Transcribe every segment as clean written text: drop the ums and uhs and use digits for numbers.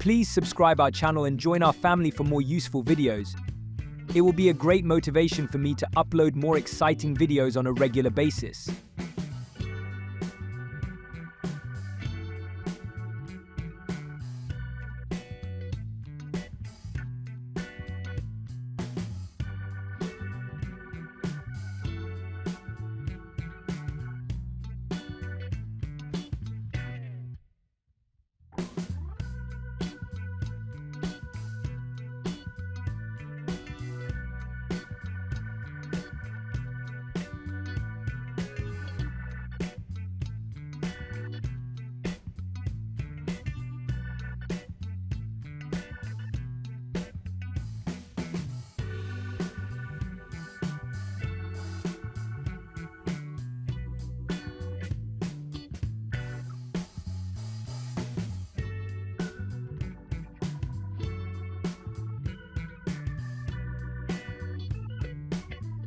Please subscribe our channel and join our family for more useful videos. It will be a great motivation for me to upload more exciting videos on a regular basis.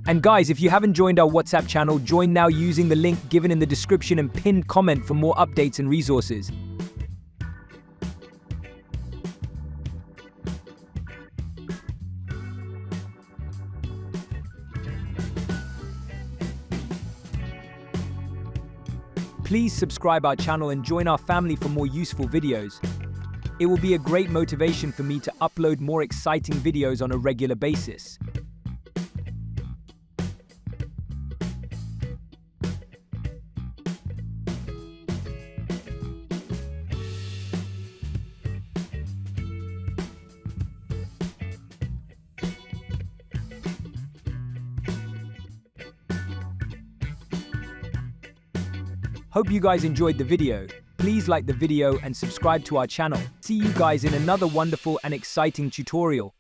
And guys, if you haven't joined our WhatsApp channel, join now using the link given in the description and pinned comment for more updates and resources. Please subscribe our channel and join our family for more useful videos. It will be a great motivation for me to upload more exciting videos on a regular basis. Hope you guys enjoyed the video. Please like the video and subscribe to our channel. See you guys in another wonderful and exciting tutorial.